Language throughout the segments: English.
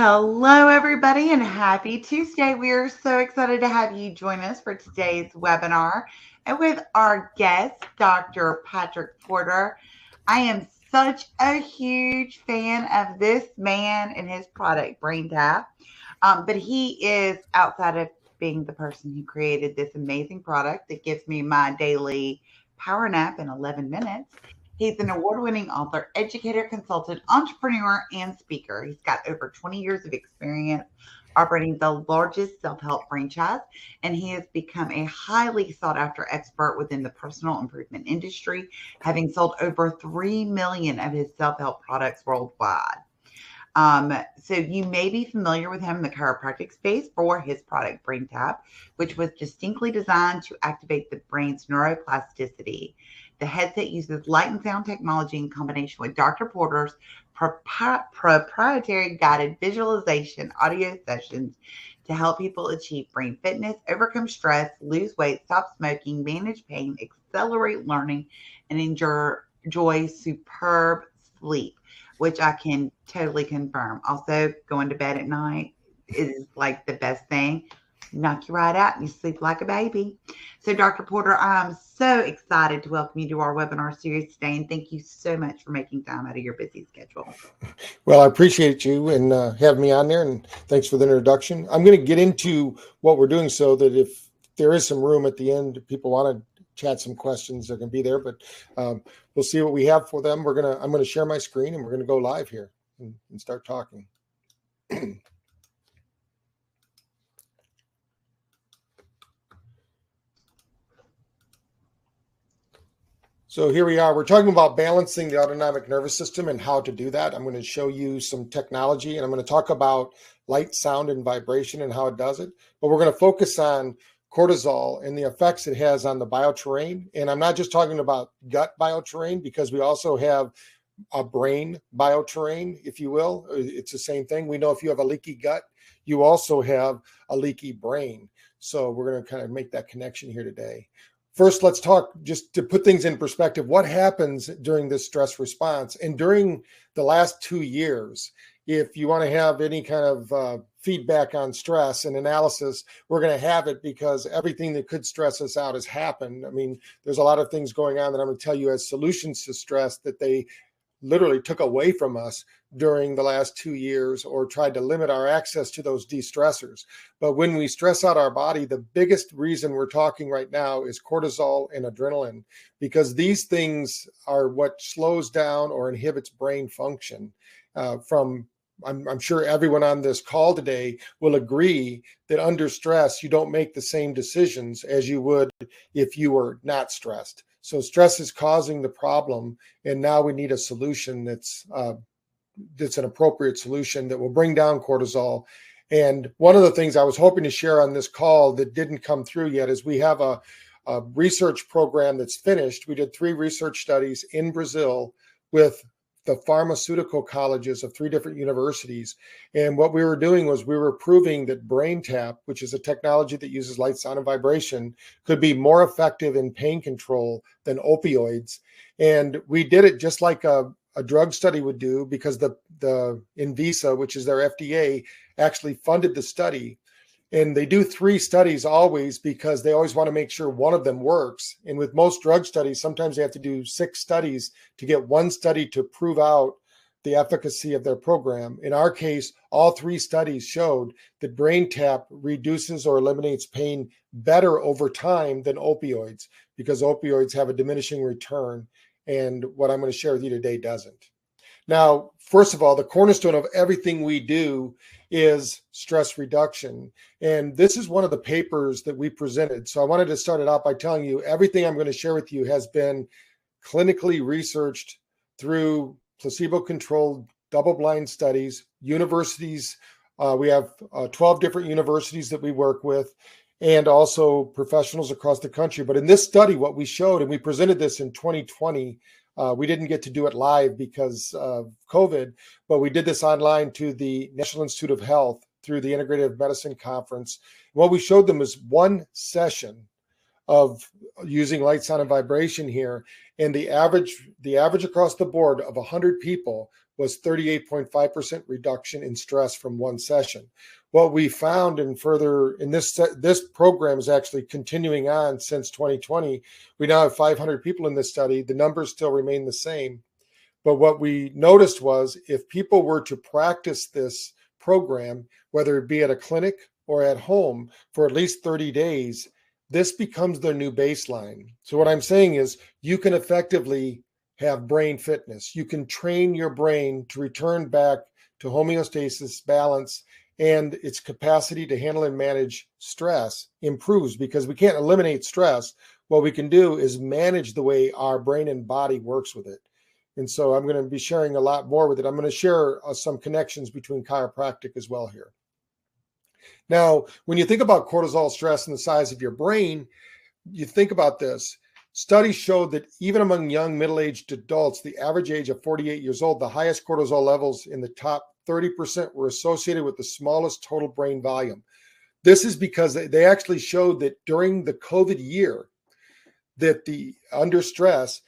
Hello, everybody, and happy Tuesday. We are so excited to have you join us for today's webinar and with our guest, Dr. Patrick Porter. I am such a huge fan of this man and his product, BrainTap. But he is outside of being the person who created this amazing product that gives me my daily power nap in 11 minutes. He's an award winning author, educator, consultant, entrepreneur, and speaker. He's got over 20 years of experience operating the largest self help franchise, and he has become a highly sought after expert within the personal improvement industry, having sold over 3 million of his self help products worldwide. So you may be familiar with him in the chiropractic space for his product BrainTap, which was distinctly designed to activate the brain's neuroplasticity. The headset uses light and sound technology in combination with Dr. Porter's proprietary guided visualization audio sessions to help people achieve brain fitness, overcome stress, lose weight, stop smoking, manage pain, accelerate learning, and enjoy superb sleep, which I can totally confirm. Also, going to bed at night is like the best thing. Knock you right out and you sleep like a baby. So, Dr. Porter, I'm so excited to welcome you to our webinar series today, and thank you so much for making time out of your busy schedule. Well, I appreciate you and having me on there, and thanks for the introduction. I'm going to get into what we're doing so that if there is some room at the end, people want to chat some questions, they're going to be there, but we'll see what we have for them. I'm going to share my screen and we're going to go live here and start talking. So here we are. We're talking about balancing the autonomic nervous system and how to do that. I'm going to show you some technology, and I'm going to talk about light, sound, and vibration and how it does it. But we're going to focus on cortisol and the effects it has on the bioterrain. And I'm not just talking about gut bioterrain, because we also have a brain bioterrain, if you will. It's the same thing. We know if you have a leaky gut, you also have a leaky brain. So we're going to kind of make that connection here today. First, let's talk, just to put things in perspective, what happens during this stress response. And during the last 2 years, if you want to have any kind of feedback on stress and analysis, we're going to have it, because everything that could stress us out has happened. I mean, there's a lot of things going on that I'm going to tell you as solutions to stress that they literally took away from us during the last 2 years, or tried to limit our access to those de-stressors. But when we stress out our body, the biggest reason we're talking right now is cortisol and adrenaline, because these things are what slows down or inhibits brain function. I'm sure everyone on this call today will agree that under stress, you don't make the same decisions as you would if you were not stressed. So stress is causing the problem, and now we need a solution that's an appropriate solution that will bring down cortisol. And one of the things I was hoping to share on this call that didn't come through yet is we have a research program that's finished. We did 3 research studies in Brazil with the pharmaceutical colleges of 3 different universities. And what we were doing was we were proving that BrainTap, which is a technology that uses light, sound, and vibration, could be more effective in pain control than opioids. And we did it just like a drug study would do, because the Invisa, which is their FDA, actually funded the study. And they do 3 studies always, because they always want to make sure one of them works. And with most drug studies, sometimes they have to do 6 studies to get one study to prove out the efficacy of their program. In our case, all 3 studies showed that BrainTap reduces or eliminates pain better over time than opioids, because opioids have a diminishing return. And what I'm going to share with you today doesn't. Now, first of all, the cornerstone of everything we do is stress reduction. And this is one of the papers that we presented. So I wanted to start it out by telling you everything I'm going to share with you has been clinically researched through placebo-controlled double-blind studies, universities. We have 12 different universities that we work with, and also professionals across the country. But in this study, what we showed, and we presented this in 2020, we didn't get to do it live because of COVID, but we did this online to the National Institute of Health through the Integrative Medicine Conference. What we showed them is one session of using light, sound, and vibration here, and the average across the board of 100 people was 38.5% reduction in stress from one session. What we found in this program is actually continuing on since 2020. We now have 500 people in this study. The numbers still remain the same. But what we noticed was if people were to practice this program, whether it be at a clinic or at home for at least 30 days, this becomes their new baseline. So what I'm saying is you can effectively have brain fitness. You can train your brain to return back to homeostasis, balance, and its capacity to handle and manage stress improves because we can't eliminate stress. What we can do is manage the way our brain and body works with it. And so I'm going to be sharing a lot more with it. I'm going to share some connections between chiropractic as well here. Now, when you think about cortisol stress and the size of your brain, you think about this. Studies showed that even among young middle-aged adults, the average age of 48 years old, the highest cortisol levels in the top 30% were associated with the smallest total brain volume. This is because they actually showed that during the COVID year, that under stress,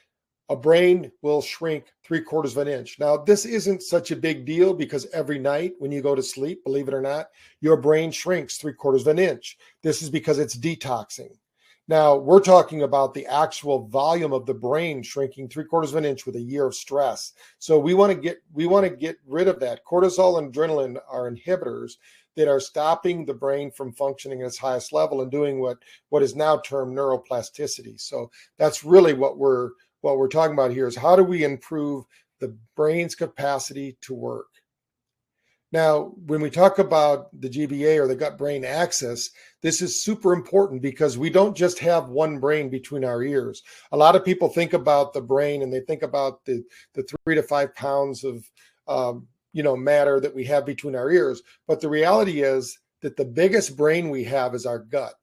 a brain will shrink 3/4 of an inch. Now, this isn't such a big deal because every night when you go to sleep, believe it or not, your brain shrinks 3/4 of an inch. This is because it's detoxing. Now, we're talking about the actual volume of the brain shrinking 3/4 of an inch with a year of stress. So we want to get rid of that. Cortisol and adrenaline are inhibitors that are stopping the brain from functioning at its highest level and doing what is now termed neuroplasticity. So that's really what we're talking about here is how do we improve the brain's capacity to work? Now, when we talk about the GBA or the gut-brain axis, this is super important because we don't just have one brain between our ears. A lot of people think about the brain and they think about the 3 to 5 pounds of matter that we have between our ears. But the reality is that the biggest brain we have is our gut.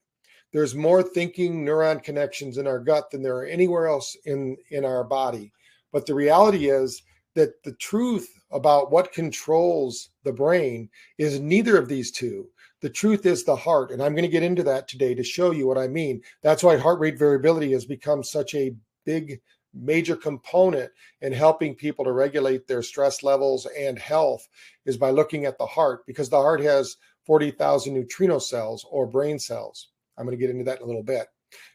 There's more thinking neuron connections in our gut than there are anywhere else in our body. But the reality is that the truth about what controls the brain is neither of these two. The truth is the heart. And I'm going to get into that today to show you what I mean. That's why heart rate variability has become such a big, major component in helping people to regulate their stress levels and health is by looking at the heart, because the heart has 40,000 neutrino cells or brain cells. I'm going to get into that in a little bit.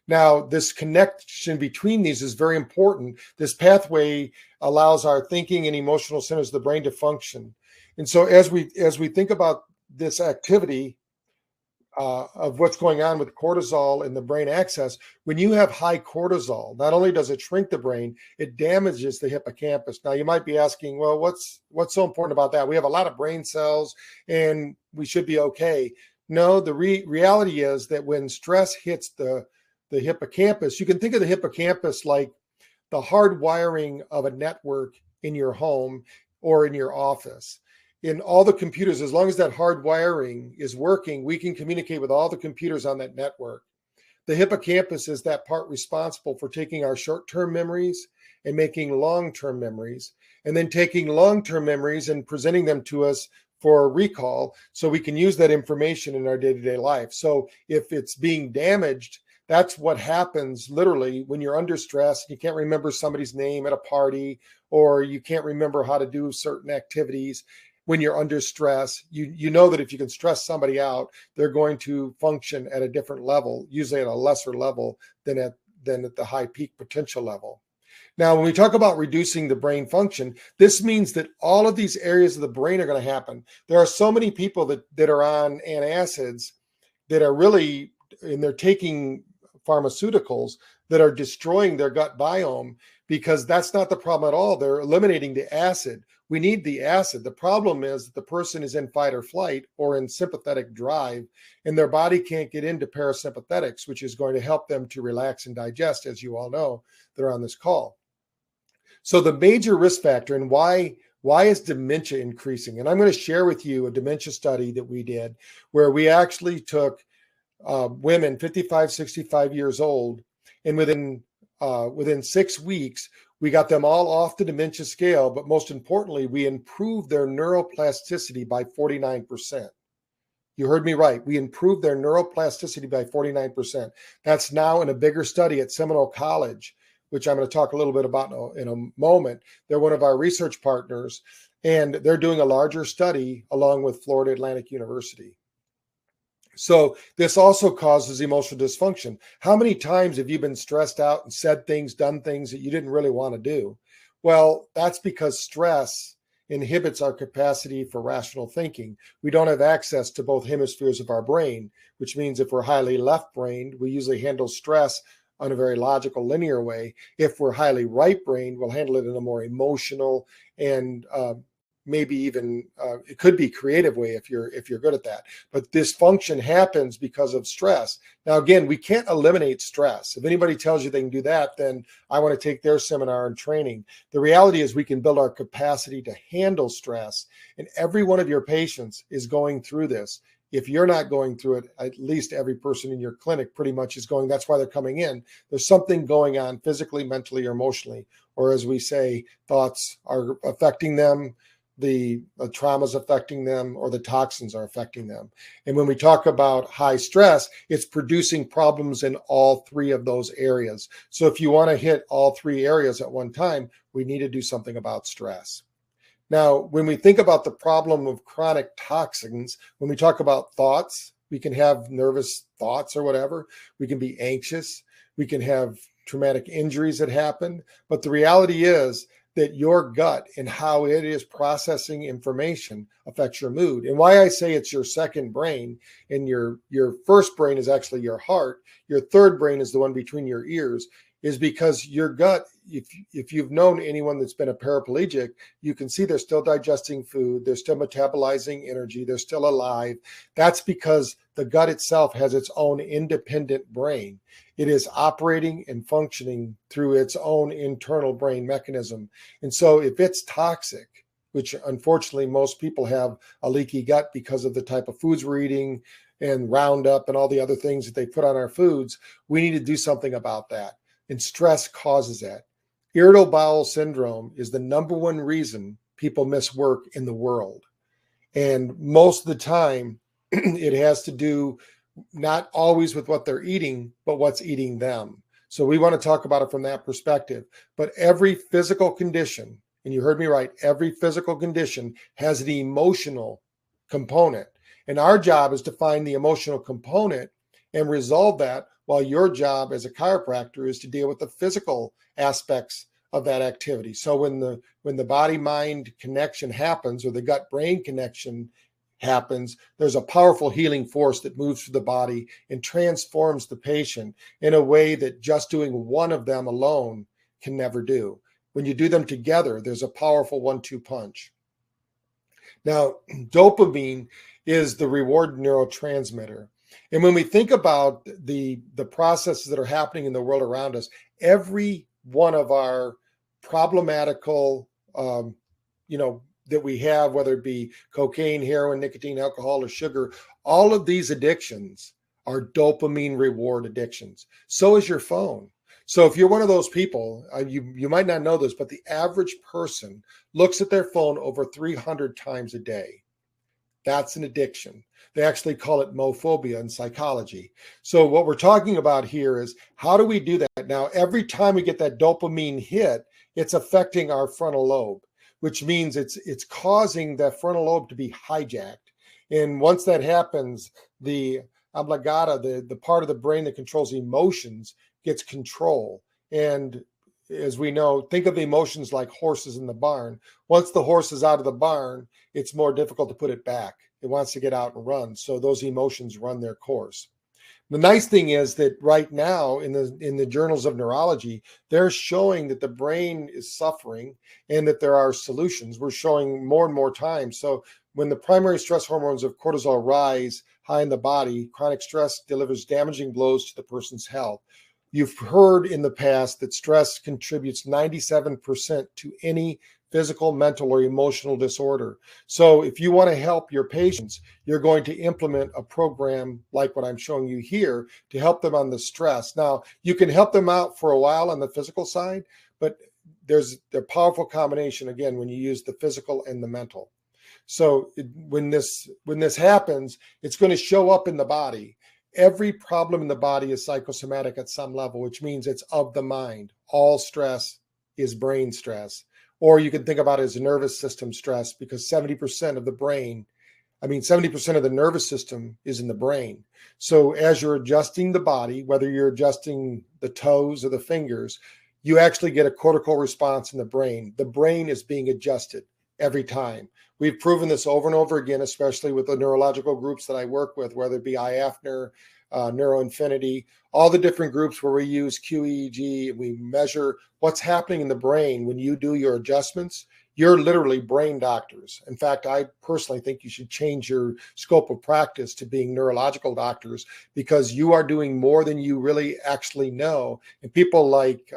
Now, this connection between these is very important. This pathway allows our thinking and emotional centers of the brain to function. And so as we think about this activity of what's going on with cortisol in the brain axis, when you have high cortisol, not only does it shrink the brain, it damages the hippocampus. Now, you might be asking, well, what's so important about that? We have a lot of brain cells and we should be okay. No, the reality is that when stress hits the hippocampus, you can think of the hippocampus like the hard wiring of a network in your home or in your office. In all the computers, as long as that hard wiring is working, we can communicate with all the computers on that network. The hippocampus is that part responsible for taking our short-term memories and making long-term memories, and then taking long-term memories and presenting them to us for recall so we can use that information in our day-to-day life. So if it's being damaged, that's what happens literally when you're under stress and you can't remember somebody's name at a party, or you can't remember how to do certain activities. When you're under stress, you know that if you can stress somebody out, they're going to function at a different level, usually at a lesser level than at the high peak potential level. Now, when we talk about reducing the brain function, this means that all of these areas of the brain are going to happen. There are so many people that are on antacids that are really, and they're taking pharmaceuticals that are destroying their gut biome, because that's not the problem at all. They're eliminating the acid. We need the acid. The problem is that the person is in fight or flight or in sympathetic drive, and their body can't get into parasympathetics, which is going to help them to relax and digest, as you all know that are on this call. So the major risk factor and why is dementia increasing? And I'm going to share with you a dementia study that we did where we actually took women 55, 65 years old, and within 6 weeks, we got them all off the dementia scale, but most importantly, we improved their neuroplasticity by 49%. You heard me right. We improved their neuroplasticity by 49%. That's now in a bigger study at Seminole College, which I'm going to talk a little bit about in a moment. They're one of our research partners. And they're doing a larger study along with Florida Atlantic University. So this also causes emotional dysfunction. How many times have you been stressed out and said things, done things that you didn't really want to do? Well, that's because stress inhibits our capacity for rational thinking. We don't have access to both hemispheres of our brain, which means if we're highly left-brained, we usually handle stress on a very logical, linear way. If we're highly right-brained, we'll handle it in a more emotional and maybe even it could be creative way if you're good at that. But dysfunction happens because of stress. Now, again, we can't eliminate stress. If anybody tells you they can do that, then I want to take their seminar and training. The reality is we can build our capacity to handle stress, and every one of your patients is going through this. If you're not going through it, at least every person in your clinic pretty much is going. That's why they're coming in. There's something going on physically, mentally, or emotionally, or as we say, thoughts are affecting them, the trauma's affecting them, or the toxins are affecting them. And when we talk about high stress, it's producing problems in all three of those areas. So if you want to hit all three areas at one time, we need to do something about stress. Now, when we think about the problem of chronic toxins, when we talk about thoughts, we can have nervous thoughts or whatever. We can be anxious. We can have traumatic injuries that happen. But the reality is that your gut and how it is processing information affects your mood. And why I say it's your second brain, and your first brain is actually your heart, your third brain is the one between your ears, is because your gut, if you've known anyone that's been a paraplegic, you can see they're still digesting food, they're still metabolizing energy, they're still alive. That's because the gut itself has its own independent brain. It is operating and functioning through its own internal brain mechanism. And so if it's toxic, which unfortunately most people have a leaky gut because of the type of foods we're eating and Roundup and all the other things that they put on our foods, we need to do something about that. And stress causes that. Irritable bowel syndrome is the number one reason people miss work in the world. And most of the time, it has to do not always with what they're eating, but what's eating them. So we want to talk about it from that perspective. But every physical condition, and you heard me right, every physical condition has an emotional component. And our job is to find the emotional component and resolve that, while your job as a chiropractor is to deal with the physical aspects of that activity. So when the body-mind connection happens, or the gut-brain connection happens, there's a powerful healing force that moves through the body and transforms the patient in a way that just doing one of them alone can never do. When you do them together, there's a powerful 1-2 punch. Now, dopamine is the reward neurotransmitter. And when we think about the processes that are happening in the world around us, every one of our problematical, that we have, whether it be cocaine, heroin, nicotine, alcohol, or sugar, all of these addictions are dopamine reward addictions. So is your phone. So if you're one of those people, you might not know this, but the average person looks at their phone over 300 times a day. That's an addiction. They actually call it mophobia in psychology. So what we're talking about here is, how do we do that? Now, every time we get that dopamine hit, it's affecting our frontal lobe, which means it's causing that frontal lobe to be hijacked. And once that happens, the oblongata, the part of the brain that controls emotions, gets control. And as we know, think of the emotions like horses in the barn. Once the horse is out of the barn, it's more difficult to put it back. It wants to get out and run. So those emotions run their course. The nice thing is that right now in the journals of neurology, they're showing that the brain is suffering and that there are solutions. We're showing more and more time. So when the primary stress hormones of cortisol rise high in the body, chronic stress delivers damaging blows to the person's health. You've heard in the past that stress contributes 97% to any physical, mental, or emotional disorder. So if you want to help your patients, you're going to implement a program like what I'm showing you here to help them on the stress. Now, you can help them out for a while on the physical side, but there's a powerful combination, again, when you use the physical and the mental. So when this happens, it's going to show up in the body. Every problem in the body is psychosomatic at some level, which means it's of the mind. All stress is brain stress. Or you can think about it as nervous system stress, because 70% of the brain, 70% of the nervous system is in the brain. So as you're adjusting the body, whether you're adjusting the toes or the fingers, you actually get a cortical response in the brain. The brain is being adjusted every time. We've proven this over and over again, especially with the neurological groups that I work with, whether it be IAFNR, NeuroInfinity, all the different groups where we use QEEG. We measure what's happening in the brain when you do your adjustments. You're literally brain doctors. In fact, I personally think you should change your scope of practice to being neurological doctors, because you are doing more than you really actually know. And people like,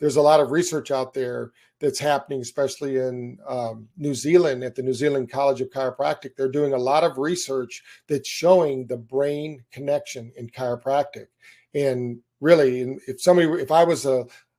there's a lot of research out there that's happening, especially in New Zealand at the New Zealand College of Chiropractic. They're doing a lot of research that's showing the brain connection in chiropractic. And really, if I was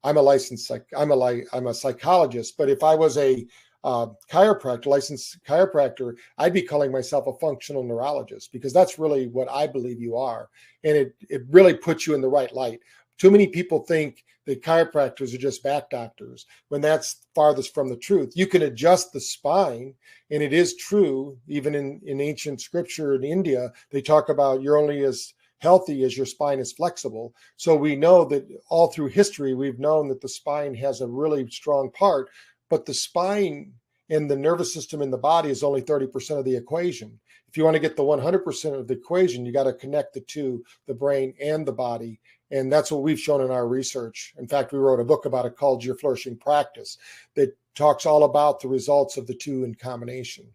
I'm a psychologist, but if I was a licensed chiropractor, I'd be calling myself a functional neurologist, because that's really what I believe you are. And it really puts you in the right light. Too many people think that chiropractors are just back doctors, when that's farthest from the truth. You can adjust the spine, and it is true, even in ancient scripture in India, they talk about you're only as healthy as your spine is flexible. So we know that all through history, we've known that the spine has a really strong part, but the spine and the nervous system in the body is only 30% of the equation. If you want to get the 100% of the equation, you got to connect the two, the brain and the body. And that's what we've shown in our research. In fact, we wrote a book about it called Your Flourishing Practice that talks all about the results of the two in combination.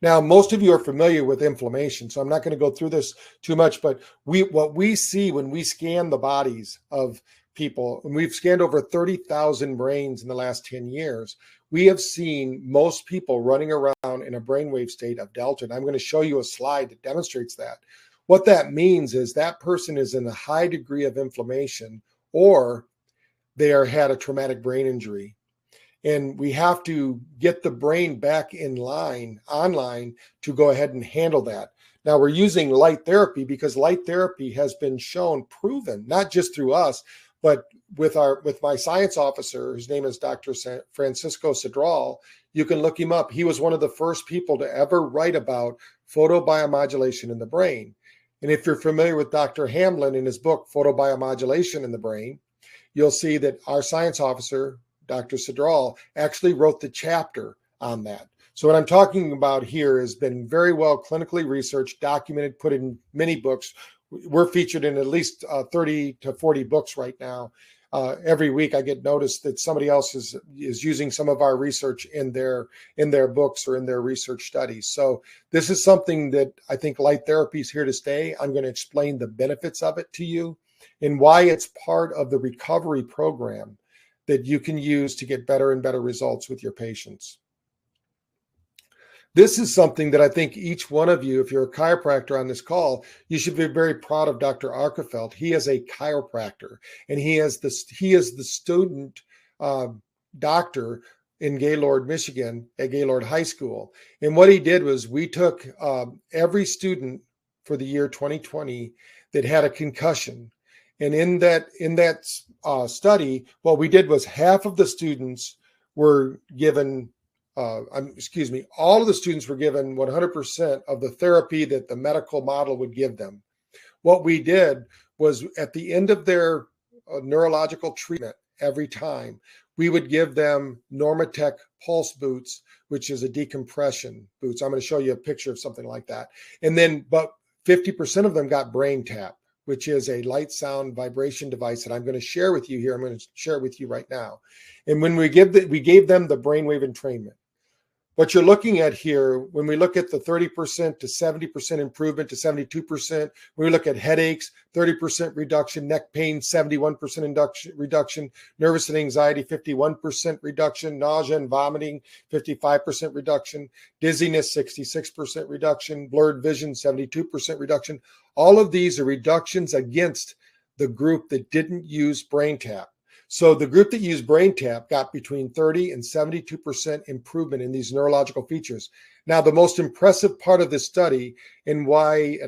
Now, most of you are familiar with inflammation, so I'm not going to go through this too much, but what we see when we scan the bodies of people, and we've scanned over 30,000 brains in the last 10 years, we have seen most people running around in a brainwave state of delta. And I'm going to show you a slide that demonstrates that. What that means is that person is in a high degree of inflammation, or they had a traumatic brain injury. And we have to get the brain back online to go ahead and handle that. Now we're using light therapy, because light therapy has been proven, not just through us, but with my science officer. His name is Dr. Francisco Cedral. You can look him up. He was one of the first people to ever write about photobiomodulation in the brain. And if you're familiar with Dr. Hamlin in his book, Photobiomodulation in the Brain, you'll see that our science officer, Dr. Cedral, actually wrote the chapter on that. So what I'm talking about here has been very well clinically researched, documented, put in many books. We're featured in at least 30 to 40 books right now. Every week I get noticed that somebody else is using some of our research in their books or in their research studies. So this is something that I think light therapy is here to stay. I'm going to explain the benefits of it to you and why it's part of the recovery program that you can use to get better and better results with your patients. This is something that I think each one of you, if you're a chiropractor on this call, you should be very proud of Dr. Arkefeld. He is a chiropractor, and he is the student doctor in Gaylord, Michigan, at Gaylord High School. And what he did was we took every student for the year 2020 that had a concussion. And in that study, what we did was half of the students were given, all of the students were given 100% of the therapy that the medical model would give them. What we did was at the end of their neurological treatment, every time, we would give them Normatec pulse boots, which is a decompression boots. I'm going to show you a picture of something like that. And then, but 50% of them got brain tap, which is a light sound vibration device that I'm going to share with you here. I'm going to share it with you right now. And when we gave them the brainwave entrainment. What you're looking at here, when we look at the 30% to 70% improvement to 72%, when we look at headaches, 30% reduction, neck pain, 71% reduction, nervous and anxiety, 51% reduction, nausea and vomiting, 55% reduction, dizziness, 66% reduction, blurred vision, 72% reduction. All of these are reductions against the group that didn't use brain tap. So the group that used BrainTap got between 30 and 72% improvement in these neurological features. Now, the most impressive part of this study, and why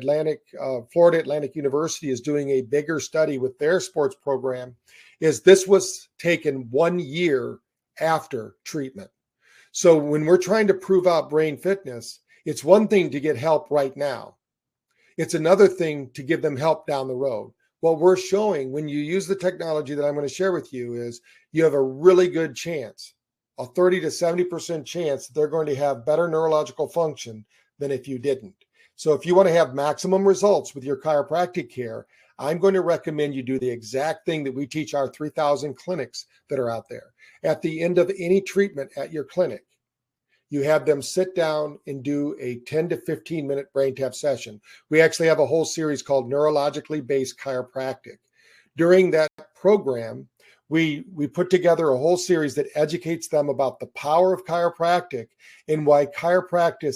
Florida Atlantic University is doing a bigger study with their sports program, is this was taken 1 year after treatment. So when we're trying to prove out brain fitness, it's one thing to get help right now. It's another thing to give them help down the road. What we're showing when you use the technology that I'm going to share with you is you have a really good chance, a 30 to 70% chance that they're going to have better neurological function than if you didn't. So if you want to have maximum results with your chiropractic care, I'm going to recommend you do the exact thing that we teach our 3,000 clinics that are out there. At the end of any treatment at your clinic, you have them sit down and do a 10 to 15 minute BrainTap session. We actually have a whole series called Neurologically Based Chiropractic. During that program, we put together a whole series that educates them about the power of chiropractic and why chiropractic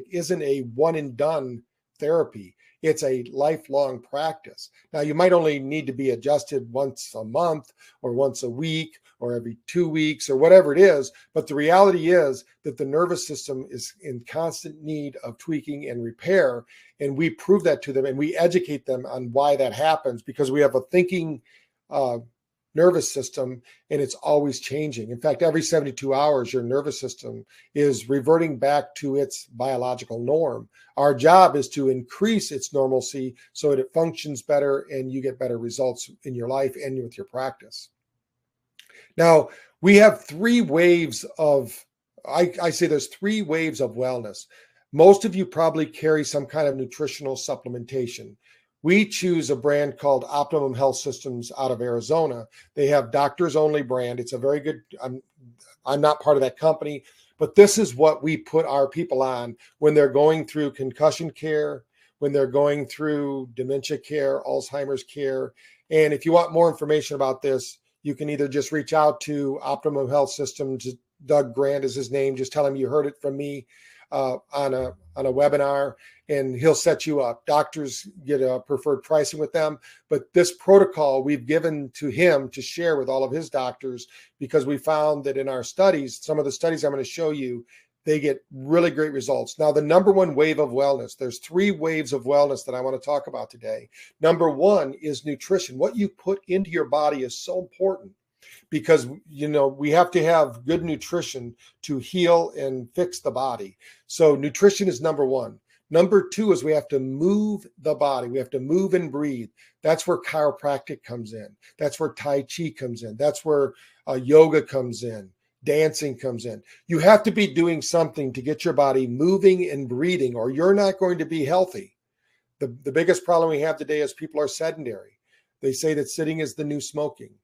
isn't a one and done therapy. It's a lifelong practice. Now, you might only need to be adjusted once a month or once a week or every 2 weeks or whatever it is. But the reality is that the nervous system is in constant need of tweaking and repair. And we prove that to them and we educate them on why that happens, because we have a thinking nervous system and it's always changing. In fact, every 72 hours, your nervous system is reverting back to its biological norm. Our job is to increase its normalcy so that it functions better and you get better results in your life and with your practice. Now, we have 3 waves of, I say there's 3 waves of wellness. Most of you probably carry some kind of nutritional supplementation. We choose a brand called Optimum Health Systems out of Arizona. They have doctors only brand. It's a very good, I'm not part of that company, but this is what we put our people on when they're going through concussion care, when they're going through dementia care, Alzheimer's care. And if you want more information about this, you can either just reach out to Optimum Health Systems. Doug Grant is his name. Just tell him you heard it from me on a webinar, and he'll set you up. Doctors get a preferred pricing with them, but this protocol we've given to him to share with all of his doctors, because we found that in our studies, some of the studies I'm going to show you, they get really great results. Now, the number one wave of wellness, there's 3 waves of wellness that I want to talk about today. Number 1 is nutrition. What you put into your body is so important, because, you know, we have to have good nutrition to heal and fix the body. So nutrition is number 1. Number 2 is we have to move the body. We have to move and breathe. That's where chiropractic comes in. That's where Tai Chi comes in. That's where yoga comes in. Dancing comes in. You have to be doing something to get your body moving and breathing, or you're not going to be healthy. The biggest problem we have today is people are sedentary. They say that sitting is the new smoking.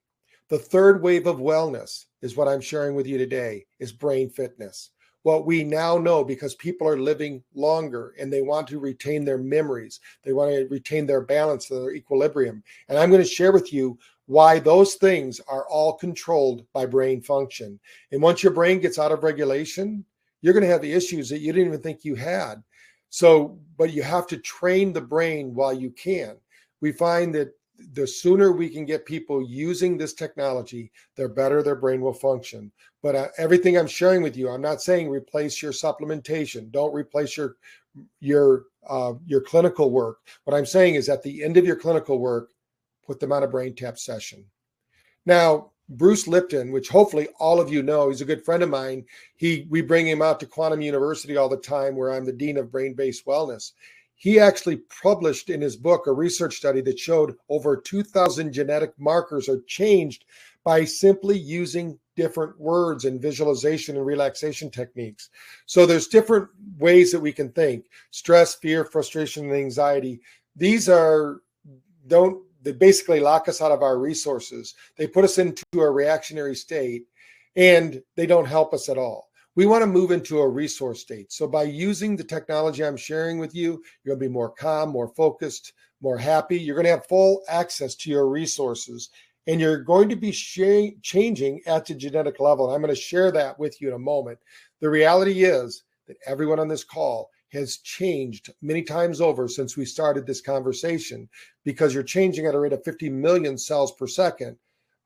The 3rd wave of wellness is what I'm sharing with you today, is brain fitness. What we now know, because people are living longer and they want to retain their memories, they want to retain their balance, their equilibrium. And I'm going to share with you why those things are all controlled by brain function. And once your brain gets out of regulation, you're going to have the issues that you didn't even think you had. So, but you have to train the brain while you can. We find that the sooner we can get people using this technology, the better their brain will function. But everything I'm sharing with you, I'm not saying replace your supplementation. Don't replace your clinical work. What I'm saying is at the end of your clinical work, put them on a BrainTap session. Now, Bruce Lipton, which hopefully all of you know, he's a good friend of mine. We bring him out to Quantum University all the time, where I'm the Dean of Brain-Based Wellness. He actually published in his book a research study that showed over 2,000 genetic markers are changed by simply using different words and visualization and relaxation techniques. So there's different ways that we can think. Stress, fear, frustration, and anxiety. These they basically lock us out of our resources. They put us into a reactionary state, and they don't help us at all. We want to move into a resource state. So by using the technology I'm sharing with you, you're going to be more calm, more focused, more happy. You're going to have full access to your resources, and you're going to be changing at the genetic level. And I'm going to share that with you in a moment. The reality is that everyone on this call has changed many times over since we started this conversation, because you're changing at a rate of 50 million cells per second.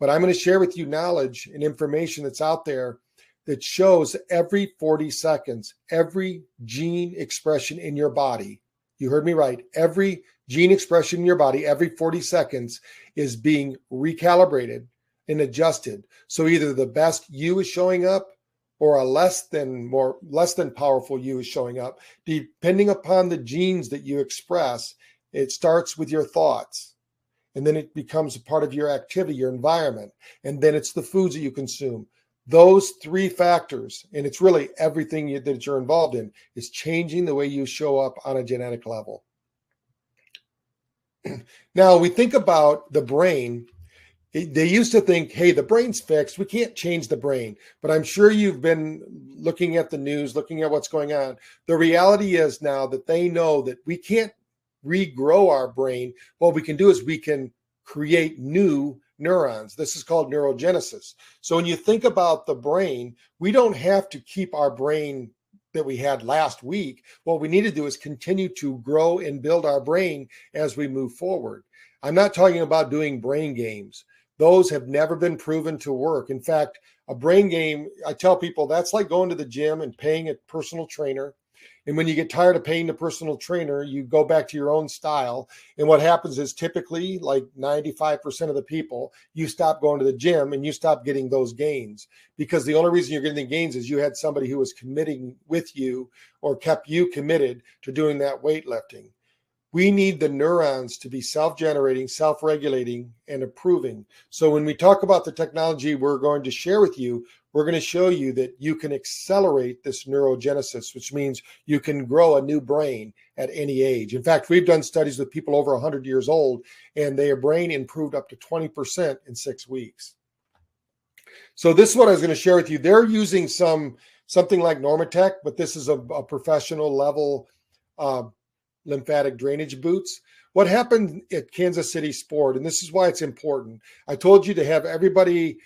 but I'm going to share with you knowledge and information that's out there that shows every 40 seconds, every gene expression in your body, you heard me right, every gene expression in your body, every 40 seconds is being recalibrated and adjusted. So either the best you is showing up or a less than powerful you is showing up, depending upon the genes that you express. It starts with your thoughts, and then it becomes a part of your activity, your environment, and then it's the foods that you consume. Those three factors, and it's really everything that you're involved in, is changing the way you show up on a genetic level. Now, we think about the brain. They used to think, hey, the brain's fixed. We can't change the brain. But I'm sure you've been looking at the news, looking at what's going on. The reality is now that they know that we can't regrow our brain. What we can do is we can create new neurons. This is called neurogenesis. So when you think about the brain, we don't have to keep our brain that we had last week. What we need to do is continue to grow and build our brain as we move forward. I'm not talking about doing brain games. Those have never been proven to work. In fact, a brain game, I tell people, that's like going to the gym and paying a personal trainer. And when you get tired of paying the personal trainer, you go back to your own style. And what happens is typically like 95% of the people, you stop going to the gym and you stop getting those gains, because the only reason you're getting the gains is you had somebody who was committing with you or kept you committed to doing that weightlifting. We need the neurons to be self-generating, self-regulating, and improving. So when we talk about the technology we're going to share with you, we're going to show you that you can accelerate this neurogenesis, which means you can grow a new brain at any age. In fact, we've done studies with people over 100 years old, and their brain improved up to 20% in 6 weeks. So this is what I was going to share with you. They're using something like Normatec, but this is a professional level lymphatic drainage boots. What happened at Kansas City Sport, and this is why it's important. I told you to have everybody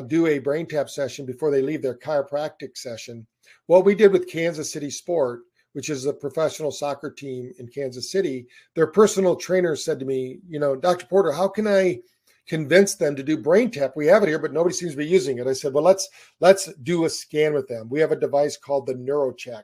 do a brain tap session before they leave their chiropractic session. What we did with Kansas City Sport, which is a professional soccer team in Kansas City, their personal trainer said to me, Dr. Porter, how can I convince them to do brain tap? We have it here, but nobody seems to be using it. I said, well, let's do a scan with them. We have a device called the NeuroCheck.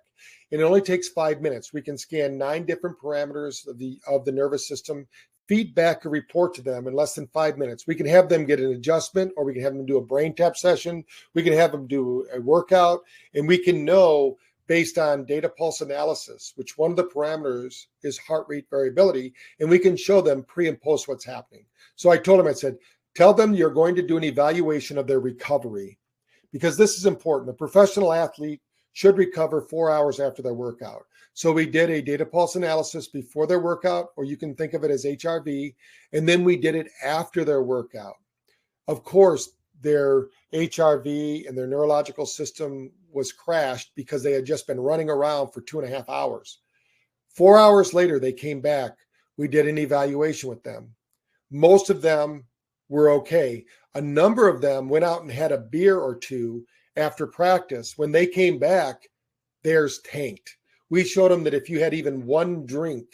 And it only takes 5 minutes. We can scan 9 different parameters of the nervous system, feed back a report to them in less than 5 minutes. We can have them get an adjustment, or we can have them do a brain tap session. We can have them do a workout, and we can know based on data pulse analysis, which one of the parameters is heart rate variability, and we can show them pre and post what's happening. So I told them, I said, tell them you're going to do an evaluation of their recovery, because this is important. A professional athlete should recover 4 hours after their workout. So we did a data pulse analysis before their workout, or you can think of it as HRV, and then we did it after their workout. Of course, their HRV and their neurological system was crashed because they had just been running around for 2.5 hours. 4 hours later, they came back. We did an evaluation with them. Most of them were okay. A number of them went out and had a beer or two after practice. When they came back, theirs tanked. We showed them that if you had even one drink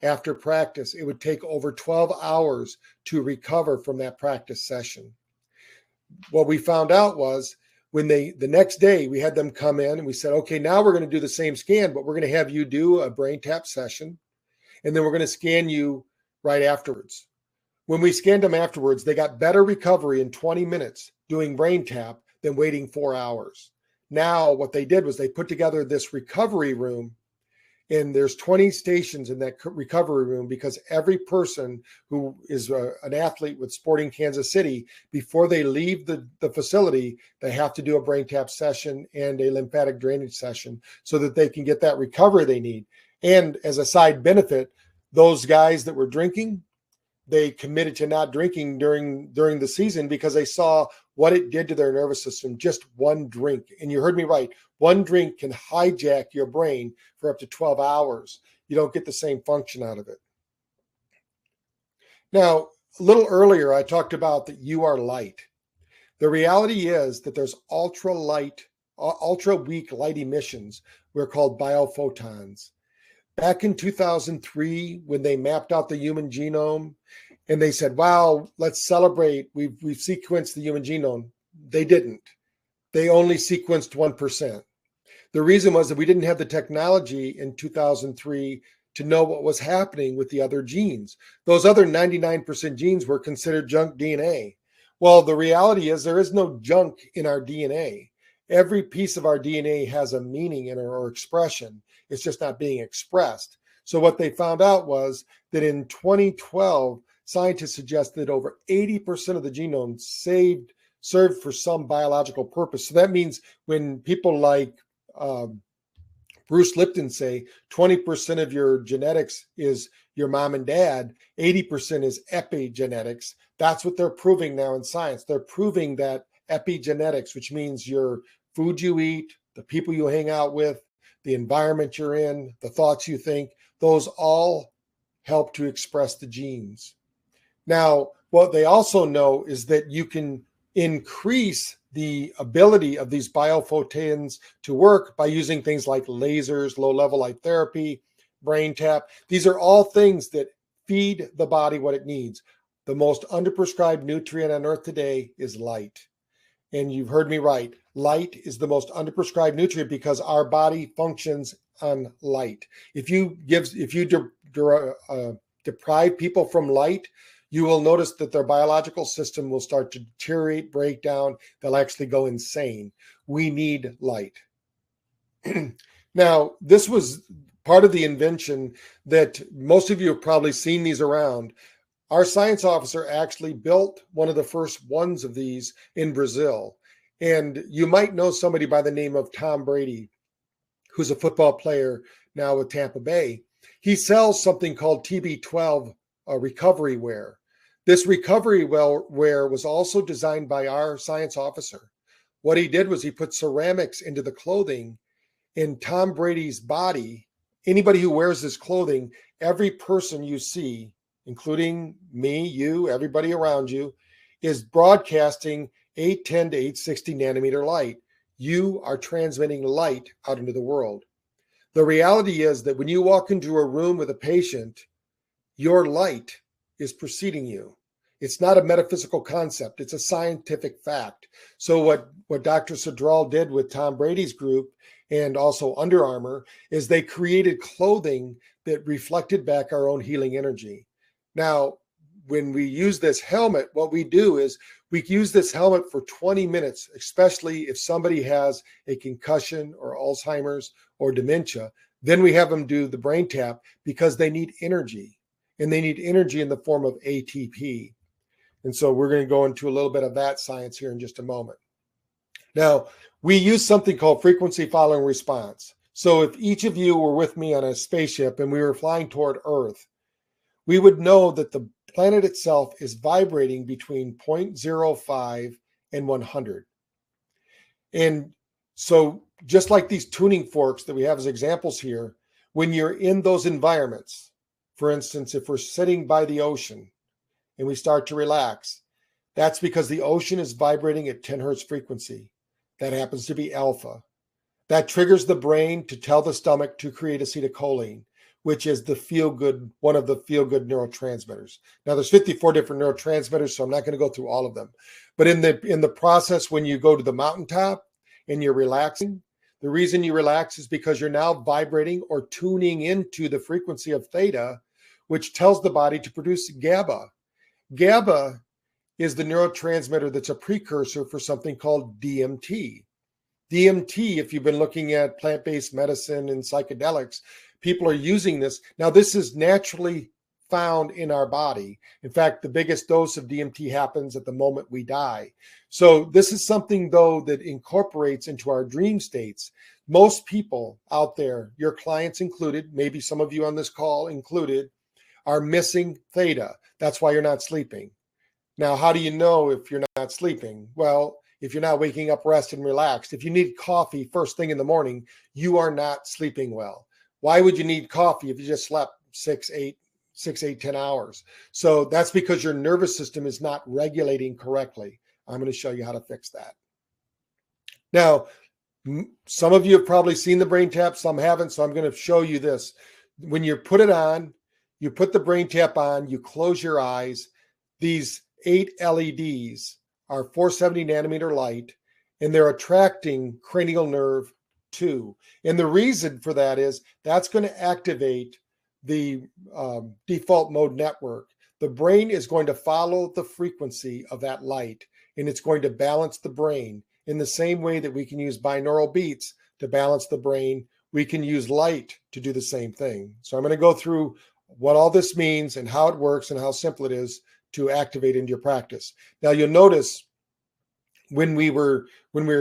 after practice, it would take over 12 hours to recover from that practice session. What we found out was when the next day we had them come in and we said, okay, now we're going to do the same scan, but we're going to have you do a brain tap session, and then we're going to scan you right afterwards. When we scanned them afterwards, they got better recovery in 20 minutes doing brain tap than waiting 4 hours. Now, what they did was they put together this recovery room, and there's 20 stations in that recovery room, because every person who is an athlete with Sporting Kansas City, before they leave the facility, they have to do a brain tap session and a lymphatic drainage session so that they can get that recovery they need. And as a side benefit, those guys that were drinking, they committed to not drinking during the season because they saw what it did to their nervous system. Just one drink. And you heard me right. One drink can hijack your brain for up to 12 hours. You don't get the same function out of it. Now, a little earlier, I talked about that you are light. The reality is that there's ultra weak light emissions. We're called biophotons. Back in 2003, when they mapped out the human genome, And they said, wow, let's celebrate. We've sequenced the human genome. They didn't. They only sequenced 1%. The reason was that we didn't have the technology in 2003 to know what was happening with the other genes. Those other 99% genes were considered junk DNA. Well, the reality is there is no junk in our DNA. Every piece of our DNA has a meaning in or expression. It's just not being expressed. So what they found out was that in 2012, scientists suggested that over 80% of the genome served for some biological purpose. So that means when people like Bruce Lipton say 20% of your genetics is your mom and dad, 80% is epigenetics. That's what they're proving now in science. They're proving that epigenetics, which means your food you eat, the people you hang out with, the environment you're in, the thoughts you think, those all help to express the genes. Now, what they also know is that you can increase the ability of these biophotons to work by using things like lasers, low-level light therapy, brain tap. These are all things that feed the body what it needs. The most underprescribed nutrient on earth today is light. And you've heard me right. Light is the most underprescribed nutrient because our body functions on light. If you deprive people from light, you will notice that their biological system will start to deteriorate, break down. They'll actually go insane. We need light. Now, this was part of the invention that most of you have probably seen these around. Our science officer actually built one of the first ones of these in Brazil. And you might know somebody by the name of Tom Brady, who's a football player now with Tampa Bay. He sells something called TB12 recovery wear. This recovery wear was also designed by our science officer. What he did was he put ceramics into the clothing in Tom Brady's body. Anybody who wears this clothing, every person you see, including me, you, everybody around you, is broadcasting 810 to 860 nanometer light. You are transmitting light out into the world. The reality is that when you walk into a room with a patient, your light is preceding you. It's not a metaphysical concept. It's a scientific fact. So what Dr. Sadral did with Tom Brady's group and also Under Armour is they created clothing that reflected back our own healing energy. Now, when we use this helmet, what we do is we use this helmet for 20 minutes, especially if somebody has a concussion or Alzheimer's or dementia. Then we have them do the brain tap because they need energy. And they need energy in the form of ATP. And so we're going to go into a little bit of that science here in just a moment. Now, we use something called frequency following response. So if each of you were with me on a spaceship and we were flying toward Earth, we would know that the planet itself is vibrating between 0.05 and 100. And so just like these tuning forks that we have as examples here, when you're in those environments, for instance, if we're sitting by the ocean and we start to relax, that's because the ocean is vibrating at 10 hertz frequency. That happens to be alpha. That triggers the brain to tell the stomach to create acetylcholine, which is the feel-good, one of the feel-good neurotransmitters. Now, there's 54 different neurotransmitters, so I'm not going to go through all of them. But in the process, when you go to the mountaintop and you're relaxing, the reason you relax is because you're now vibrating or tuning into the frequency of theta, which tells the body to produce GABA. GABA is the neurotransmitter that's a precursor for something called DMT. DMT, if you've been looking at plant-based medicine and psychedelics, people are using this. Now, this is naturally found in our body. In fact, the biggest dose of DMT happens at the moment we die. So this is something, though, that incorporates into our dream states. Most people out there, your clients included, maybe some of you on this call included, are missing theta. That's why you're not sleeping. Now, how do you know if you're not sleeping? Well, if you're not waking up rested and relaxed, if you need coffee first thing in the morning, you are not sleeping well. Why would you need coffee if you just slept 6, 8, 10 hours? So that's because your nervous system is not regulating correctly. I'm going to show you how to fix that. Now, some of you have probably seen the brain tap, some haven't, so I'm going to show you this. When you put it on, you put the brain tap on, you close your eyes, these 8 LEDs are 470 nanometer light, and they're attracting cranial nerve 2. And the reason for that is that's going to activate the default mode network. The brain is going to follow the frequency of that light, and it's going to balance the brain. In the same way that we can use binaural beats to balance the brain, we can use light to do the same thing. So I'm going to go through what all this means and how it works and how simple it is to activate into your practice. Now you'll notice when we were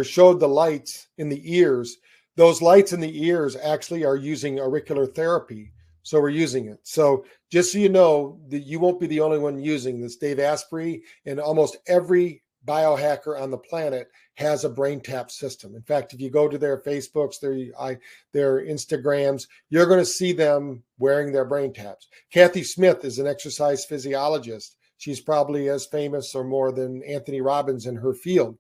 showed the lights in the ears, those lights in the ears actually are using auricular therapy. So we're using it. So just so you know, that you won't be the only one using this. Dave Asprey and almost every biohacker on the planet has a brain tap system. In fact, if you go to their Facebooks, their Instagrams, you're going to see them wearing their brain taps. Kathy Smith is an exercise physiologist. She's probably as famous or more than Anthony Robbins in her field.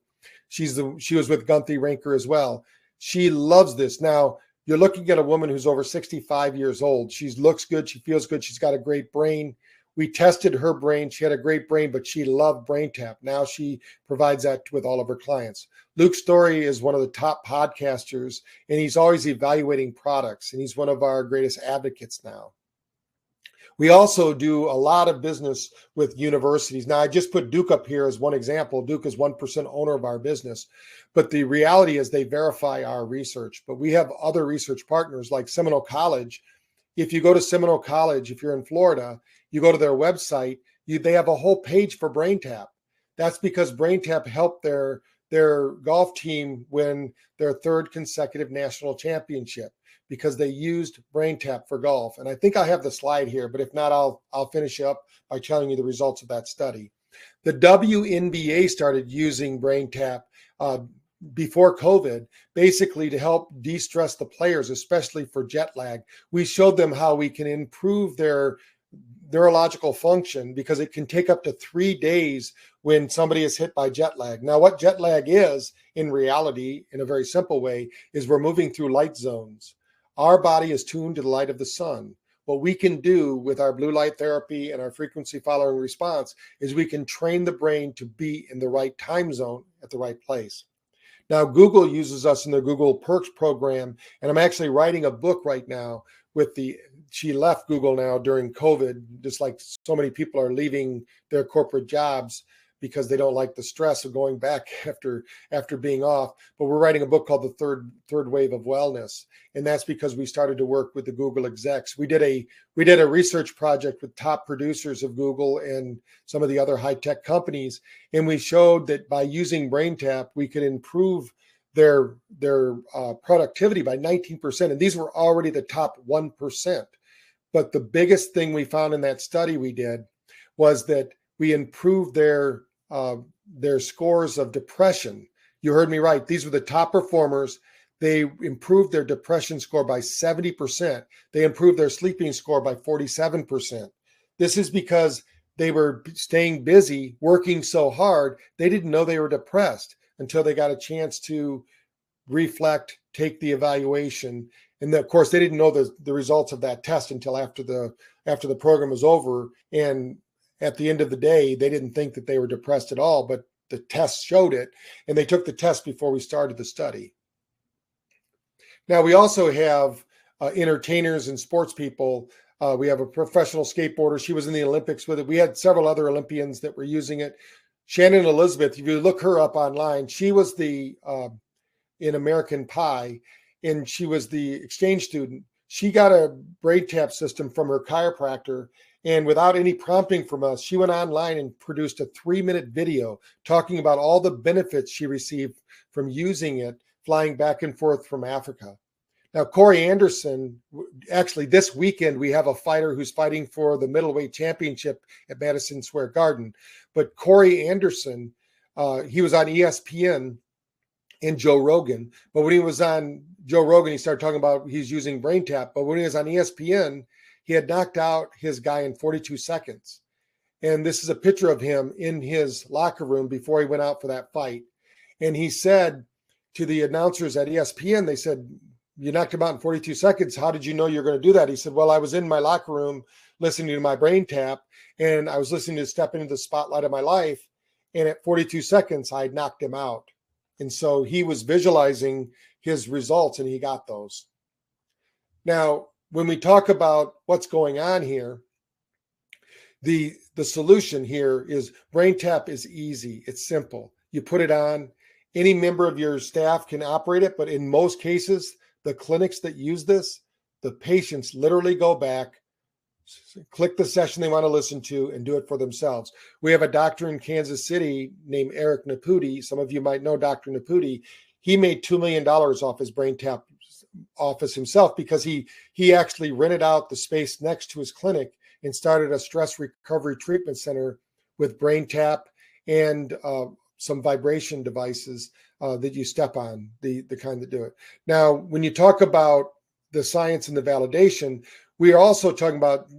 She was with Gunther Ranker as well. She loves this. Now, you're looking at a woman who's over 65 years old. She looks good. She feels good. She's got a great brain. We tested her brain. She had a great brain, but she loved brain tap. Now she provides that with all of her clients. Luke Story is one of the top podcasters, and he's always evaluating products, and he's one of our greatest advocates now. We also do a lot of business with universities. Now, I just put Duke up here as one example. Duke is 1% owner of our business, but the reality is they verify our research. But we have other research partners like Seminole College. If you go to Seminole College, if you're in Florida, you go to their website, they have a whole page for BrainTap. That's because BrainTap helped their golf team win their 3rd consecutive national championship, because they used BrainTap for golf. And I think I have the slide here, but if not, I'll finish up by telling you the results of that study. The WNBA started using BrainTap before COVID, basically to help de-stress the players, especially for jet lag. We showed them how we can improve their neurological function, because it can take up to 3 days when somebody is hit by jet lag. Now, what jet lag is, in reality, in a very simple way, is we're moving through light zones. Our body is tuned to the light of the sun. What we can do with our blue light therapy and our frequency following response is we can train the brain to be in the right time zone at the right place. Now, Google uses us in their Google Perks program, and I'm actually writing a book right now she left Google now during COVID, just like so many people are leaving their corporate jobs because they don't like the stress of going back after being off. But we're writing a book called The Third Wave of Wellness. And that's because we started to work with the Google execs. We did a research project with top producers of Google and some of the other high-tech companies. And we showed that by using BrainTap, we could improve their productivity by 19%. And these were already the top 1%. But the biggest thing we found in that study we did was that we improved their scores of depression. You heard me right. These were the top performers. They improved their depression score by 70%. They improved their sleeping score by 47%. This is because they were staying busy, working so hard, they didn't know they were depressed until they got a chance to reflect, take the evaluation. And of course, they didn't know the results of that test until after the program was over. And at the end of the day, they didn't think that they were depressed at all, but the test showed it. And they took the test before we started the study. Now, we also have entertainers and sports people. We have a professional skateboarder. She was in the Olympics with it. We had several other Olympians that were using it. Shannon Elizabeth, if you look her up online, she was in American Pie, and she was the exchange student. She got a BrainTap system from her chiropractor, and without any prompting from us, she went online and produced a 3-minute video talking about all the benefits she received from using it, flying back and forth from Africa. Now, Corey Anderson, actually this weekend, we have a fighter who's fighting for the middleweight championship at Madison Square Garden. But Corey Anderson, he was on ESPN and Joe Rogan. But when he was on Joe Rogan, he started talking about he's using BrainTap. But when he was on ESPN, he had knocked out his guy in 42 seconds. And this is a picture of him in his locker room before he went out for that fight. And he said to the announcers at ESPN, they said, you knocked him out in 42 seconds. How did you know you're going to do that? He said, well, I was in my locker room listening to my brain tap, and I was listening to Step Into the Spotlight of My Life. And at 42 seconds, I knocked him out. And so he was visualizing his results, and he got those. Now, when we talk about what's going on here, the solution here is brain tap is easy. It's simple. You put it on. Any member of your staff can operate it, but in most cases, the clinics that use this, the patients literally go back, click the session they want to listen to, and do it for themselves. We have a doctor in Kansas City named Eric Naputi. Some of you might know Dr. Naputi. He made $2 million off his brain tap office himself because he actually rented out the space next to his clinic and started a stress recovery treatment center with brain tap and some vibration devices that you step on, the kind that do it. Now, when you talk about the science and the validation, we are also talking about,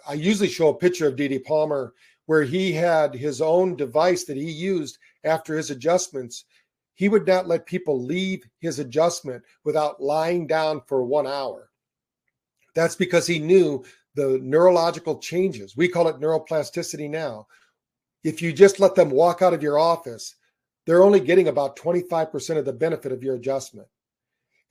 I usually show a picture of D.D. Palmer where he had his own device that he used after his adjustments. He would not let people leave his adjustment without lying down for 1 hour. That's because he knew the neurological changes. We call it neuroplasticity now. If you just let them walk out of your office, they're only getting about 25% of the benefit of your adjustment.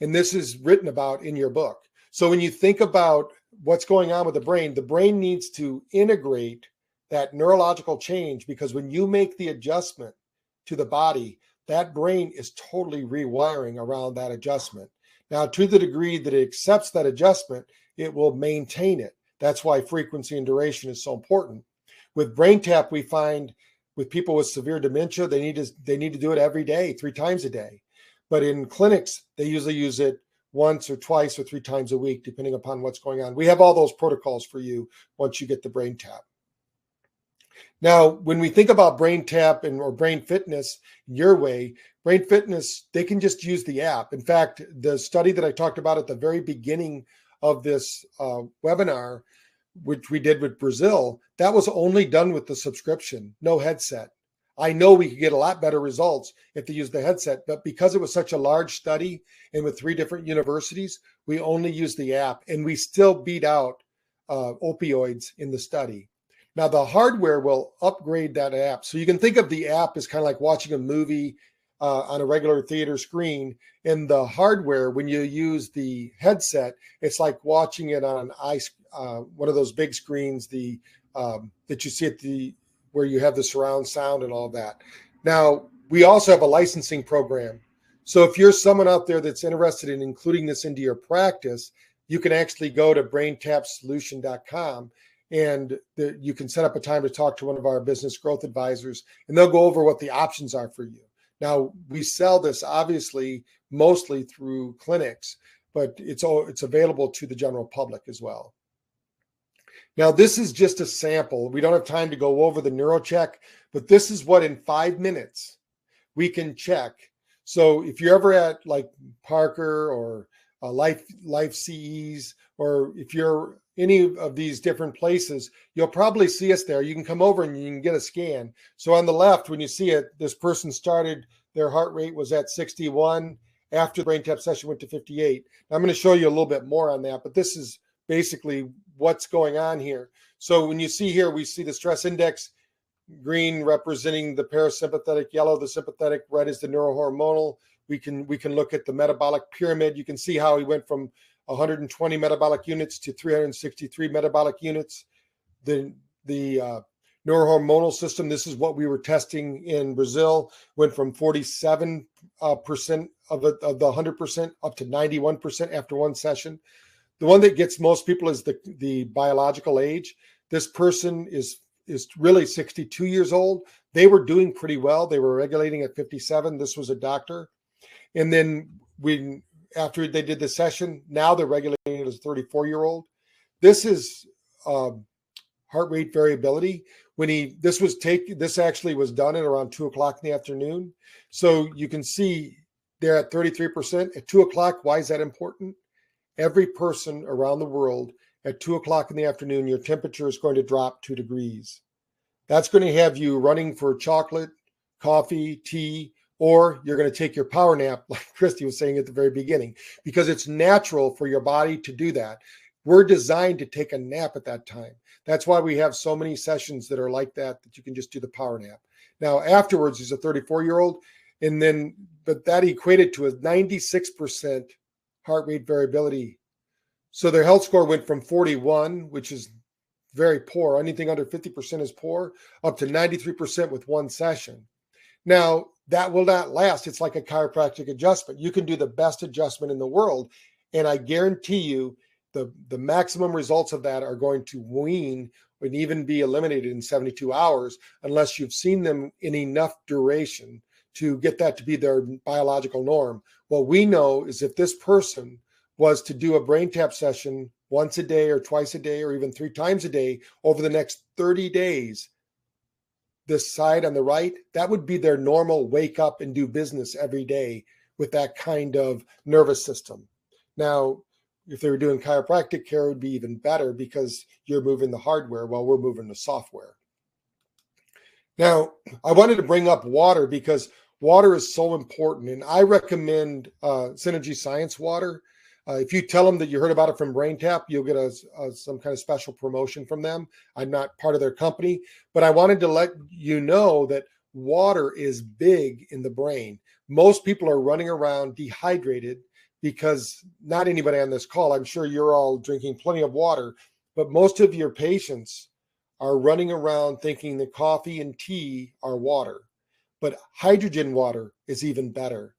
And this is written about in your book. So when you think about what's going on with the brain needs to integrate that neurological change, because when you make the adjustment to the body, that brain is totally rewiring around that adjustment. Now, to the degree that it accepts that adjustment, it will maintain it. That's why frequency and duration is so important. With brain tap, we find with people with severe dementia, they need to do it every day, 3 times a day. But in clinics, they usually use it once or twice or 3 times a week, depending upon what's going on. We have all those protocols for you once you get the brain tap. Now, when we think about brain tap or brain fitness your way, brain fitness, they can just use the app. In fact, the study that I talked about at the very beginning of this webinar, which we did with Brazil, that was only done with the subscription, no headset. I know we could get a lot better results if they use the headset, but because it was such a large study and with 3 different universities, we only used the app, and we still beat out opioids in the study. Now, the hardware will upgrade that app. So you can think of the app as kind of like watching a movie on a regular theater screen. And the hardware, when you use the headset, it's like watching it on one of those big screens that you see at where you have the surround sound and all that. Now, we also have a licensing program. So if you're someone out there that's interested in including this into your practice, you can actually go to braintapsolution.com and you can set up a time to talk to one of our business growth advisors, and they'll go over what the options are for you. Now, we sell this obviously mostly through clinics, but it's available to the general public as well. Now, this is just a sample. We don't have time to go over the NeuroCheck, but this is what in 5 minutes we can check. So if you're ever at like Parker or Life CEs, or if you're any of these different places, you'll probably see us there. You can come over and you can get a scan. So on the left, when you see it, this person started, their heart rate was at 61. After the brain tap session went to 58. Now, I'm going to show you a little bit more on that, but this is basically what's going on here. So when you see here, we see the stress index, green representing the parasympathetic, yellow the sympathetic, red is the neurohormonal. We can look at the metabolic pyramid. You can see how he went from 120 metabolic units to 363 metabolic units. The neurohormonal system, this is what we were testing in Brazil, went from 47% of the 100% up to 91% after one session. The one that gets most people is the biological age. This person is really 62 years old. They were doing pretty well. They were regulating at 57. This was a doctor. And then after they did the session, now they're regulating as a 34-year-old. This is heart rate variability. This actually was done at around 2 o'clock in the afternoon. So you can see they're at 33% at 2 o'clock. Why is that important? Every person around the world at 2 o'clock in the afternoon, your temperature is going to drop 2 degrees. That's going to have you running for chocolate, coffee, tea, or you're going to take your power nap, like Christy was saying at the very beginning, because it's natural for your body to do that. We're designed to take a nap at that time. That's why we have so many sessions that are like that you can just do the power nap. Now, afterwards, he's a 34-year-old, but that equated to a 96% heart rate variability. So their health score went from 41, which is very poor, anything under 50% is poor, up to 93% with one session. Now, that will not last. It's like a chiropractic adjustment. You can do the best adjustment in the world, and I guarantee you the maximum results of that are going to wane and even be eliminated in 72 hours unless you've seen them in enough duration to get that to be their biological norm. What we know is if this person was to do a brain tap session once a day or twice a day or even 3 times a day over the next 30 days, this side on the right, that would be their normal wake up and do business every day with that kind of nervous system. Now, if they were doing chiropractic care, it would be even better because you're moving the hardware while we're moving the software. Now, I wanted to bring up water because water is so important, and I recommend Synergy Science water. If you tell them that you heard about it from BrainTap, you'll get some kind of special promotion from them. I'm not part of their company, but I wanted to let you know that water is big in the brain. Most people are running around dehydrated because not anybody on this call, I'm sure you're all drinking plenty of water, but most of your patients are running around thinking that coffee and tea are water, but hydrogen water is even better.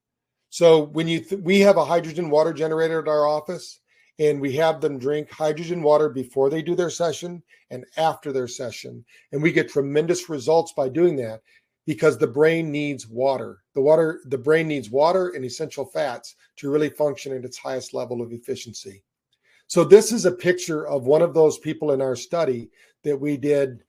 So when we have a hydrogen water generator at our office, and we have them drink hydrogen water before they do their session and after their session. And we get tremendous results by doing that because the brain needs water. The brain needs water and essential fats to really function at its highest level of efficiency. So this is a picture of one of those people in our study that we did.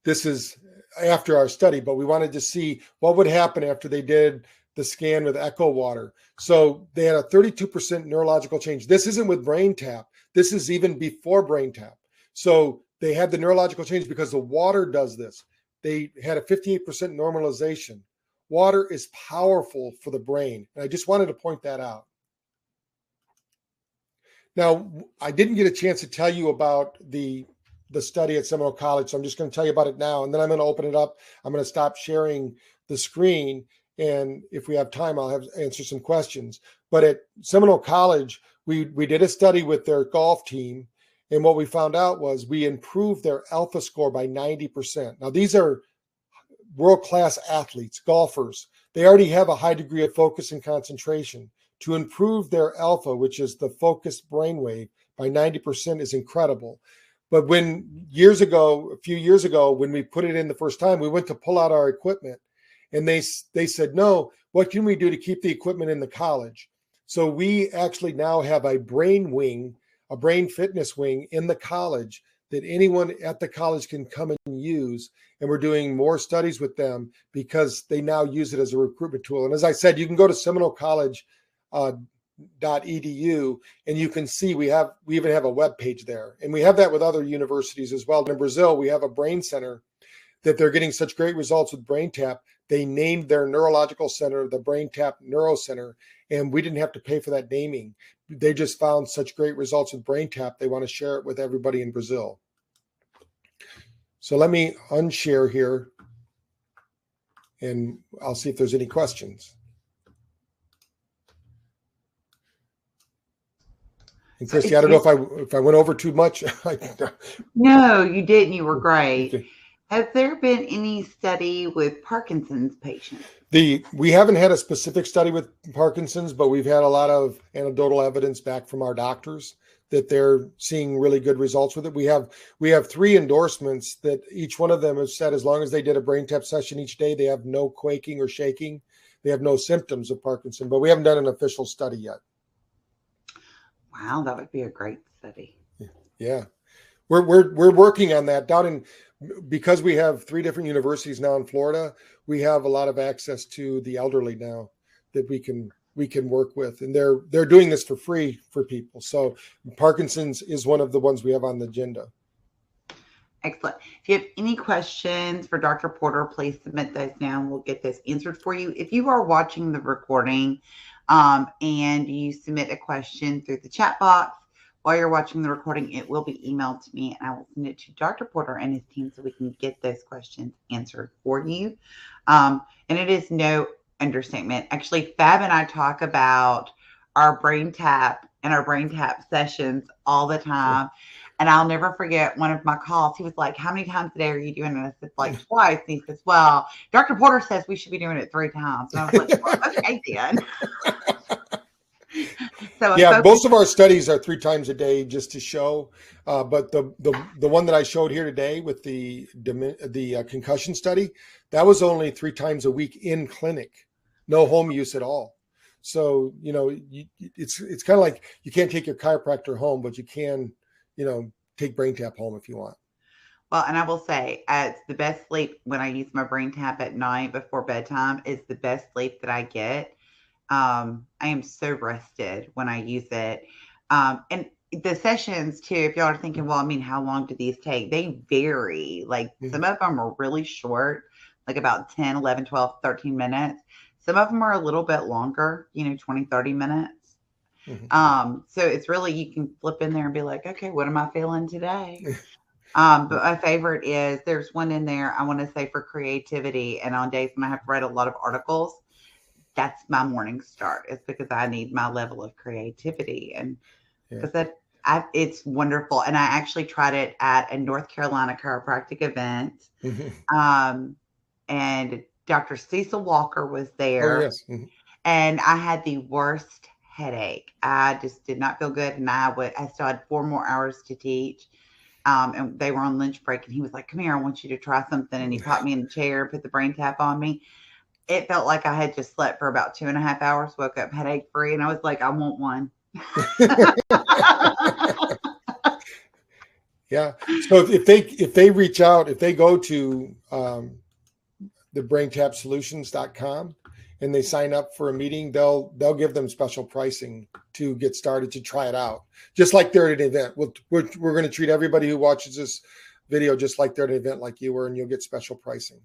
This is after our study, but we wanted to see what would happen after they did the scan with echo water. So they had a 32% neurological change. This isn't with BrainTap. This is even before BrainTap. So they had the neurological change because the water does this. They had a 58% normalization. Water is powerful for the brain. And I just wanted to point that out. Now, I didn't get a chance to tell you about the study at Seminole College, so I'm just going to tell you about it now, and then I'm going to open it up. I'm going to stop sharing the screen, and if we have time, I'll answer some questions. But at Seminole College, we did a study with their golf team, and what we found out was we improved their alpha score by 90%. Now, these are world-class athletes, golfers. They already have a high degree of focus and concentration. To improve their alpha, which is the focused brainwave, by 90% is incredible. But a few years ago, when we put it in the first time, we went to pull out our equipment, and they said, no, what can we do to keep the equipment in the college? So we actually now have a brain wing, a brain fitness wing in the college that anyone at the college can come and use. And we're doing more studies with them because they now use it as a recruitment tool. And as I said, you can go to Seminole College .edu, and you can see we even have a web page there, and we have that with other universities as well. In Brazil, we have a brain center that they're getting such great results with BrainTap. They named their neurological center the BrainTap Neuro Center, and we didn't have to pay for that naming. They just found such great results with BrainTap. They want to share it with everybody in Brazil. So let me unshare here, and I'll see if there's any questions. And Christy, I don't know if I went over too much. No, you didn't. You were great. Okay. Has there been any study with Parkinson's patients? We haven't had a specific study with Parkinson's, but we've had a lot of anecdotal evidence back from our doctors that they're seeing really good results with it. We have 3 endorsements that each one of them has said as long as they did a BrainTap session each day, they have no quaking or shaking. They have no symptoms of Parkinson, but we haven't done an official study yet. Wow, that would be a great study. Yeah, we're working on that because we have 3 different universities now in Florida. We have a lot of access to the elderly now that we can work with, and they're doing this for free for people. So Parkinson's is one of the ones we have on the agenda. Excellent. If you have any questions for Dr. Porter, please submit those now and we'll get those answered for you. If you are watching the recording and you submit a question through the chat box while you're watching the recording, it will be emailed to me and I will send it to Dr. Porter and his team so we can get those questions answered for you. And it is no understatement. Actually, Fab and I talk about our brain tap and our brain tap sessions all the time. And I'll never forget one of my calls. He was like, how many times a day are you doing it? And I said, like twice. And he says, well, Dr. Porter says we should be doing it 3 times. And I was like, well, okay, then. So yeah, most of our studies are 3 times a day just to show. But the one that I showed here today with the concussion study, that was only 3 times a week in clinic, no home use at all. So, you know, it's kind of like you can't take your chiropractor home, but you can, you know, take brain tap home if you want. Well, and I will say it's the best sleep when I use my brain tap at night before bedtime is the best sleep that I get. I am so rested when I use it. And the sessions too, if y'all are thinking, well, I mean, how long do these take? They vary. Like some of them are really short, like about 10, 11, 12, 13 minutes. Some of them are a little bit longer, you know, 20, 30 minutes. So it's really, you can flip in there and be like, okay, what am I feeling today? But my favorite is there's one in there, I want to say for creativity. And on days when I have to write a lot of articles, that's my morning start. It's because I need my level of creativity. And because it's wonderful. And I actually tried it at a North Carolina chiropractic event. And Dr. Cecil Walker was there. Oh, yes. And I had the worst headache. I just did not feel good. And I still had 4 more hours to teach. And they were on lunch break. And he was like, come here, I want you to try something. And he popped me in the chair, put the brain tap on me. It felt like I had just slept for about 2.5 hours, woke up headache free. And I was like, I want one. Yeah. So if they reach out, if they go to the braintapsolutions.com and they sign up for a meeting, they'll give them special pricing to get started, to try it out, just like they're at an event. We're going to treat everybody who watches this video just like they're at an event like you were, and you'll get special pricing.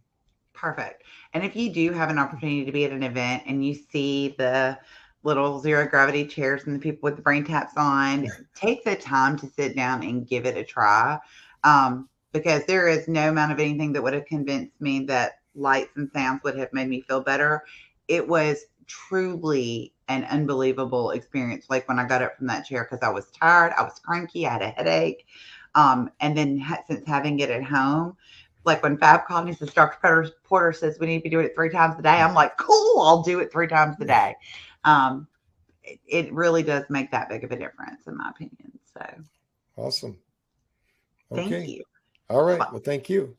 Perfect. And if you do have an opportunity to be at an event and you see the little zero gravity chairs and the people with the brain taps on, take the time to sit down and give it a try. Because there is no amount of anything that would have convinced me that lights and sounds would have made me feel better. It was truly an unbelievable experience. Like when I got up from that chair, because I was tired, I was cranky, I had a headache. And then since having it at home, like when Fab called me, says Dr. Porter says we need to be doing it 3 times a day. I'm like, cool, I'll do it 3 times a day. It really does make that big of a difference, in my opinion. So awesome. Okay. Thank you. All right. Well, thank you.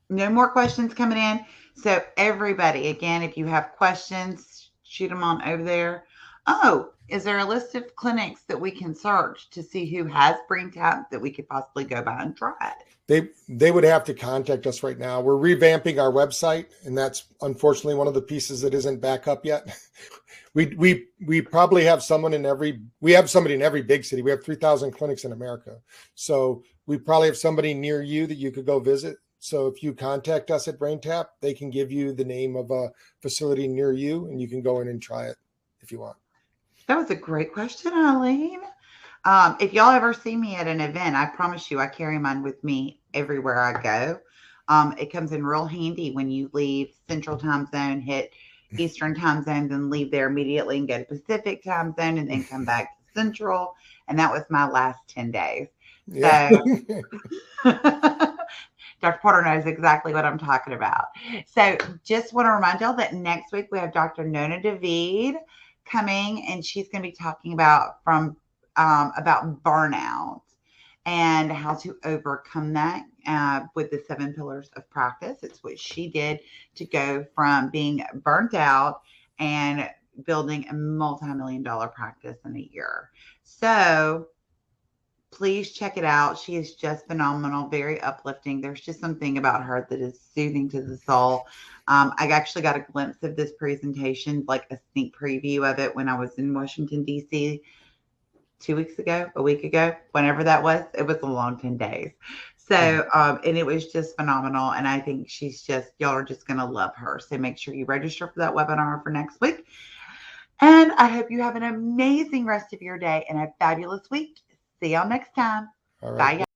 No more questions coming in. So everybody, again, if you have questions, shoot them on over there. Oh, is there a list of clinics that we can search to see who has brain tap that we could possibly go by and try it? They would have to contact us right now. We're revamping our website, and that's unfortunately one of the pieces that isn't back up yet. We probably have somebody in every big city. We have 3,000 clinics in America. So we probably have somebody near you that you could go visit. So if you contact us at BrainTap, they can give you the name of a facility near you, and you can go in and try it if you want. That was a great question, Eileen. If y'all ever see me at an event, I promise you I carry mine with me everywhere I go. It comes in real handy when you leave Central Time Zone, hit Eastern Time Zone, then leave there immediately and go to Pacific Time Zone and then come back to Central. And that was my last 10 days. Yeah. So Dr. Porter knows exactly what I'm talking about. So just want to remind y'all that next week we have Dr. Nona David coming, and she's going to be talking about burnout and how to overcome that with the 7 pillars of practice. It's what she did to go from being burnt out and building a multi-million-dollar practice in a year. So please check it out. She is just phenomenal, very uplifting. There's just something about her that is soothing to the soul. I actually got a glimpse of this presentation, like a sneak preview of it when I was in Washington, D.C. 2 weeks ago, a week ago, whenever that was. It was a long 10 days. So, and it was just phenomenal. And I think y'all are just going to love her. So make sure you register for that webinar for next week. And I hope you have an amazing rest of your day and a fabulous week. See y'all next time. All right. Bye.